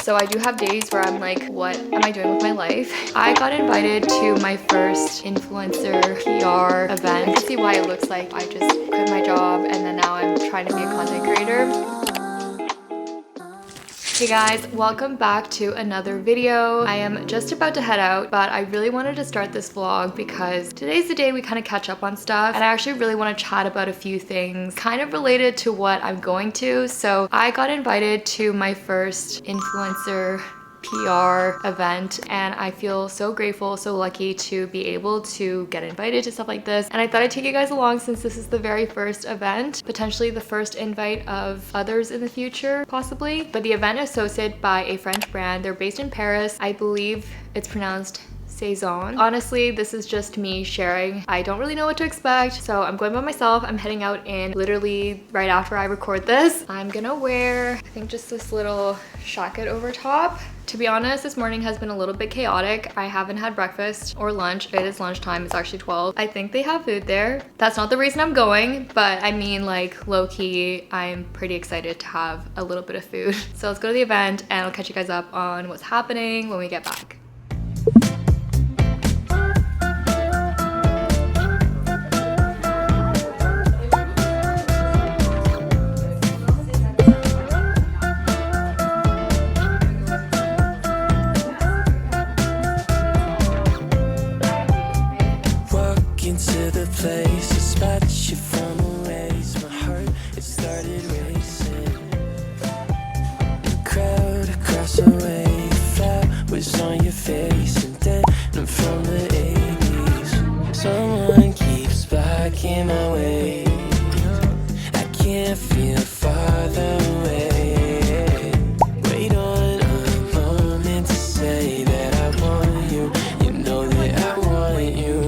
So I do have days where I'm like, what am I doing with my life? I got invited to my first influencer PR event. I can see why it looks like I just quit my job and then now I'm trying to be a content creator. Hey guys, welcome back to another video. I am just about to head out, but I really wanted to start this vlog because today's the day we kind of catch up on stuff, and I actually really want to chat about a few things kind of related to what I'm going to. So I got invited to my first influencer PR event and I feel so grateful, so lucky to be able to get invited to stuff like this. And I thought I'd take you guys along since this is the very first event, potentially the first invite of others in the future, possibly. But the event is hosted by a French brand. They're based in Paris. I believe it's pronounced Sézane. Honestly, this is just me sharing. I don't really know what to expect, so I'm going by myself. I'm heading out in literally right after I record this. I'm gonna wear, I think, just this little jacket over top. To be honest, this morning has been a little bit chaotic. I haven't had breakfast or lunch. It is lunchtime, it's actually 12. I think they have food there. That's not the reason I'm going, but I mean, like, low-key, I'm pretty excited to have a little bit of food. So let's go to the event and I'll catch you guys up on what's happening when we get back. To the place, a spot you from a ways. My heart, it started racing. The crowd across the way, flowers on your face, and then I'm from the 80s. Someone keeps blocking my way. I can't feel farther away. Wait on a moment to say that I want you. You know that I want you.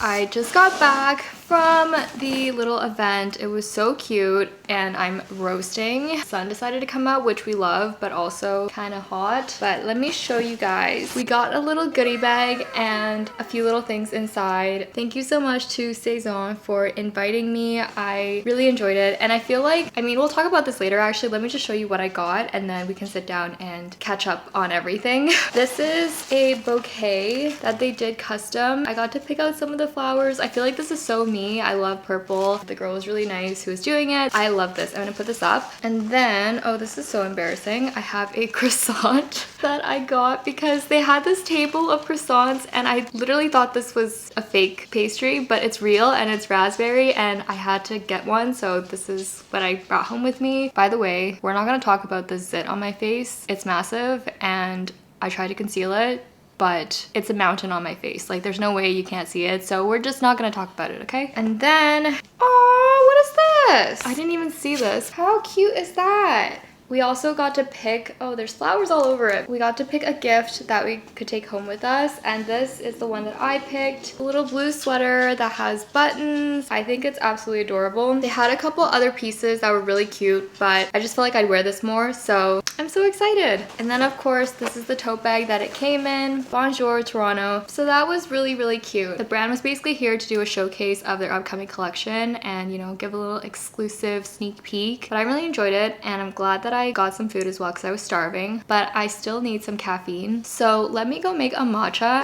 I just got back from the little event. It was so cute and I'm roasting. Sun decided to come out, which we love, but also kind of hot. But let me show you guys. We got a little goodie bag and a few little things inside. Thank you so much to Sézane for inviting me. I really enjoyed it and I feel like, I mean, we'll talk about this later actually. Let me just show you what I got and then we can sit down and catch up on everything. This is a bouquet that they did custom. I got to pick out some of the flowers. I feel like this is so me. I love purple. The girl was really nice who was doing it. I love this. I'm gonna put this up. And then, oh, this is so embarrassing. I have a croissant that I got because they had this table of croissants and I literally thought this was a fake pastry, but it's real and it's raspberry and I had to get one. So this is what I brought home with me. By the way, we're not gonna talk about the zit on my face. It's massive and I tried to conceal it, but it's a mountain on my face. Like, there's no way you can't see it, so we're just not gonna talk about it, okay? And then, oh, what is this? I didn't even see this. How cute is that? We also got to pick, oh, there's flowers all over it. We got to pick a gift that we could take home with us, and this is the one that I picked. A little blue sweater that has buttons. I think it's absolutely adorable. They had a couple other pieces that were really cute, but I just felt like I'd wear this more, so I'm so excited. And then of course, this is the tote bag that it came in. Bonjour, Toronto. So that was really, really cute. The brand was basically here to do a showcase of their upcoming collection and, you know, give a little exclusive sneak peek. But I really enjoyed it and I'm glad that I got some food as well because I was starving, but I still need some caffeine. So let me go make a matcha.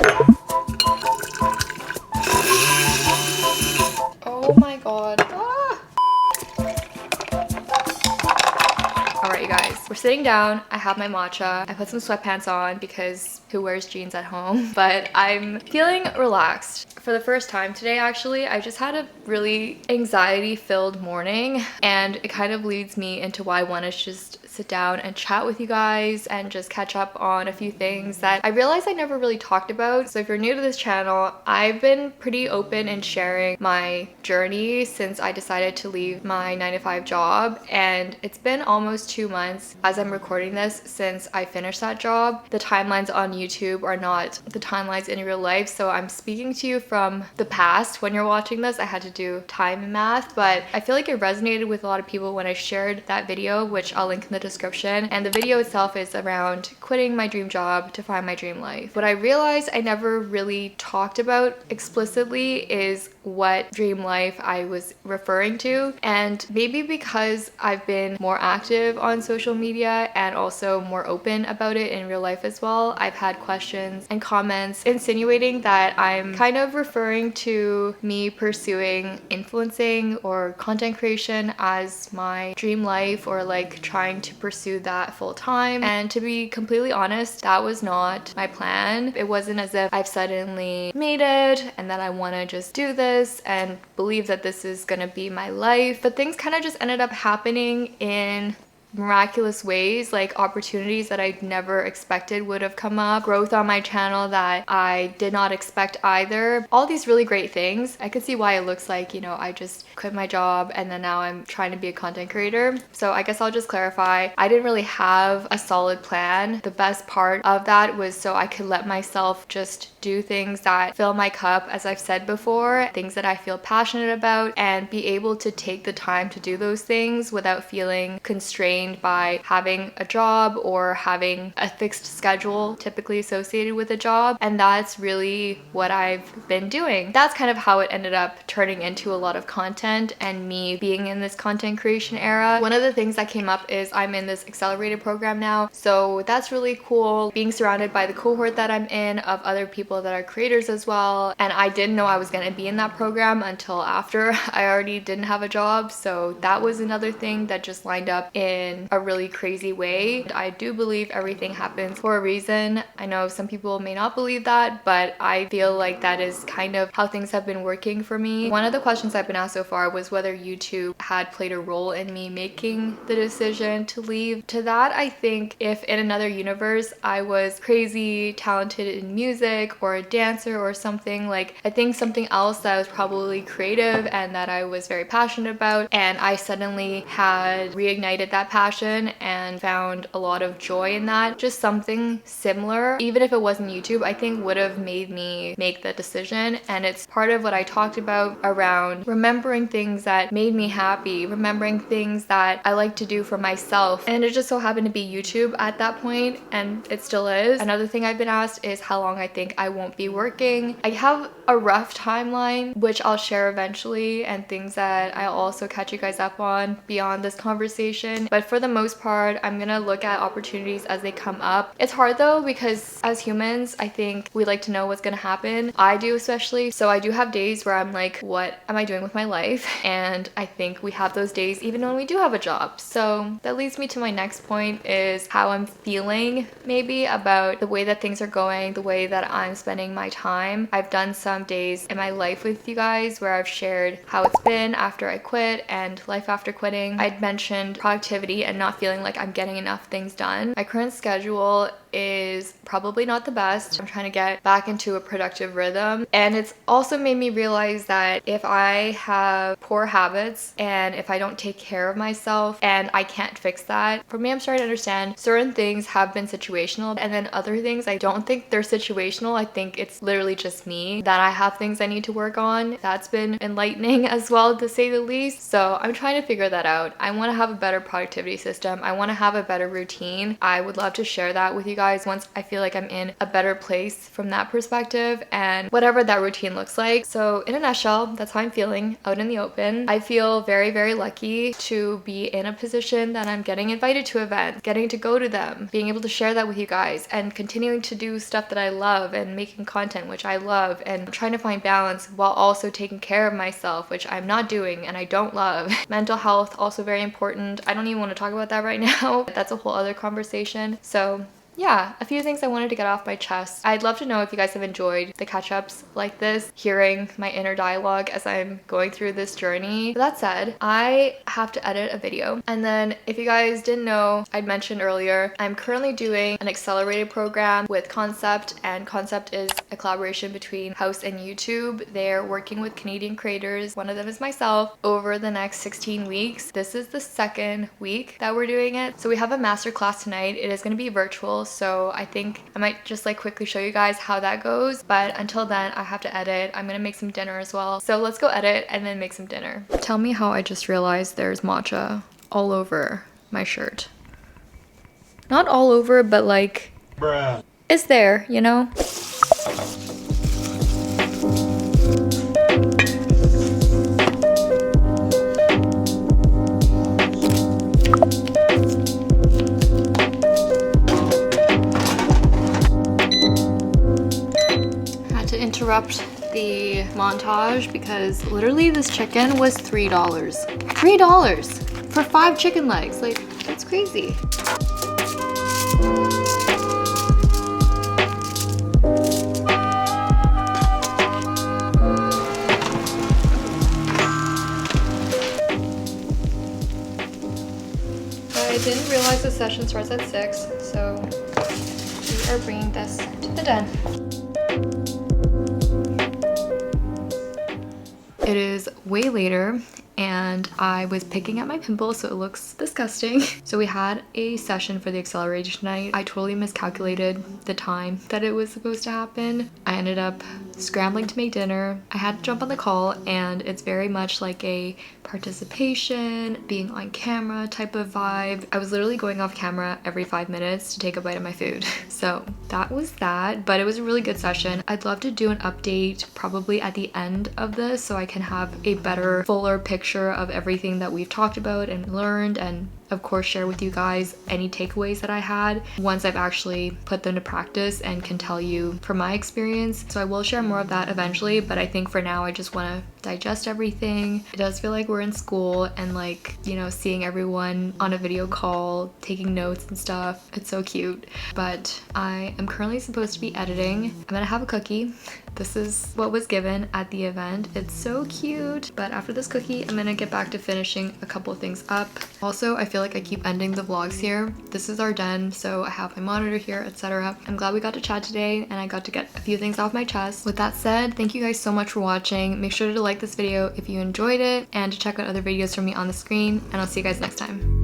Oh my god. Ah. Alright, you guys, we're sitting down. I have my matcha. I put some sweatpants on because who wears jeans at home? But I'm feeling relaxed. For the first time today, actually, I just had a really anxiety-filled morning and it kind of leads me into why I want to just sit down and chat with you guys and just catch up on a few things that I realized I never really talked about. So if you're new to this channel, I've been pretty open in sharing my journey since I decided to leave my 9-to-5 job, and it's been almost 2 months as I'm recording this since I finished that job. The timelines on YouTube are not the timelines in real life, so I'm speaking to you from the past. When you're watching this, I had to do time and math, but I feel like it resonated with a lot of people when I shared that video, which I'll link in the description. And the video itself is around quitting my dream job to find my dream life. What I realized I never really talked about explicitly is what dream life I was referring to. And maybe because I've been more active on social media and also more open about it in real life as well, I've had questions and comments insinuating that I'm kind of referring to me pursuing influencing or content creation as my dream life, or like trying to pursue that full time. And to be completely honest, that was not my plan. It wasn't as if I've suddenly made it and that I want to just do this and believe that this is gonna be my life. But things kind of just ended up happening in miraculous ways, like opportunities that I never expected would have come up, growth on my channel that I did not expect either. All these really great things. I could see why it looks like, you know, I just quit my job and then now I'm trying to be a content creator. So I guess I'll just clarify. I didn't really have a solid plan. The best part of that was so I could let myself just do things that fill my cup, as I've said before, things that I feel passionate about, and be able to take the time to do those things without feeling constrained by having a job or having a fixed schedule typically associated with a job. And that's really what I've been doing. That's kind of how it ended up turning into a lot of content and me being in this content creation era. One of the things that came up is I'm in this accelerated program now, so that's really cool, being surrounded by the cohort that I'm in of other people that are creators as well. And I didn't know I was going to be in that program until after I already didn't have a job, so that was another thing that just lined up in a really crazy way. I do believe everything happens for a reason. I know some people may not believe that, but I feel like that is kind of how things have been working for me. One of the questions I've been asked so far was whether YouTube had played a role in me making the decision to leave. To that, I think if in another universe I was crazy talented in music or a dancer or something, like I think something else that was probably creative and that I was very passionate about, and I suddenly had reignited that passion and found a lot of joy in that, just something similar, even if it wasn't YouTube, I think would have made me make the decision. And it's part of what I talked about around remembering things that made me happy, remembering things that I like to do for myself. And it just so happened to be YouTube at that point, and it still is. Another thing I've been asked is how long I think I won't be working. I have a rough timeline, which I'll share eventually, and things that I'll also catch you guys up on beyond this conversation. But for the most part, I'm gonna look at opportunities as they come up. It's hard though, because as humans, I think we like to know what's gonna happen. I do especially. So I do have days where I'm like, what am I doing with my life? And I think we have those days even when we do have a job. So that leads me to my next point, is how I'm feeling maybe about the way that things are going, the way that I'm spending my time. I've done some days in my life with you guys where I've shared how it's been after I quit and life after quitting. I'd mentioned productivity and not feeling like I'm getting enough things done. My current schedule is probably not the best. I'm trying to get back into a productive rhythm, and it's also made me realize that if I have poor habits and if I don't take care of myself and I can't fix that, for me, I'm starting to understand certain things have been situational, and then other things I don't think they're situational. I think it's literally just me, that I have things I need to work on. That's been enlightening as well, to say the least. So I'm trying to figure that out. I want to have a better productivity system. I want to have a better routine. I would love to share that with you guys once I feel like I'm in a better place from that perspective, and whatever that routine looks like. So in a nutshell, that's how I'm feeling out in the open. I feel very, very lucky to be in a position that I'm getting invited to events, getting to go to them, being able to share that with you guys, and continuing to do stuff that I love and making content, which I love, and trying to find balance while also taking care of myself, which I'm not doing and I don't love. Mental health, also very important. I don't even want to talk about that right now. That's a whole other conversation. So yeah, a few things I wanted to get off my chest. I'd love to know if you guys have enjoyed the catch-ups like this, hearing my inner dialogue as I'm going through this journey. That said, I have to edit a video. And then if you guys didn't know, I'd mentioned earlier, I'm currently doing an accelerated program with Concept, and Concept is a collaboration between House and YouTube. They're working with Canadian creators, one of them is myself, over the next 16 weeks. This is the second week that we're doing it. So we have a masterclass tonight. It is going to be virtual, so I think I might just like quickly show you guys how that goes, but until then I have to edit. I'm gonna make some dinner as well, so let's go edit and then make some dinner. Tell me how I just realized there's matcha all over my shirt. Not all over, but like, Bruh. it's there, you know? Had to interrupt the montage because literally this chicken was $3. $3 for 5 chicken legs. Like, that's crazy. I didn't realize the session starts at 6, so we are bringing this to the den. It is way later and I was picking at my pimples, so it looks disgusting. So we had a session for the acceleration night. I totally miscalculated the time that it was supposed to happen. I ended up scrambling to make dinner. I had to jump on the call, and it's very much like a participation, being on camera type of vibe. I was literally going off camera every 5 minutes to take a bite of my food. So that was that, but it was a really good session. I'd love to do an update probably at the end of this so I can have a better, fuller picture of everything that we've talked about and learned, and of course share with you guys any takeaways that I had once I've actually put them to practice and can tell you from my experience. So I will share more of that eventually, but I think for now I just want to digest everything. It does feel like we're in school and like, you know, seeing everyone on a video call, taking notes and stuff. It's so cute. But I am currently supposed to be editing. I'm gonna have a cookie. This is what was given at the event. It's so cute. But after this cookie, I'm gonna get back to finishing a couple of things up. Also, I feel like I keep ending the vlogs here. This is our den, so I have my monitor here, etc. I'm glad we got to chat today and I got to get a few things off my chest. With that said, thank you guys so much for watching. Make sure to like this video if you enjoyed it and to check out other videos from me on the screen, and I'll see you guys next time.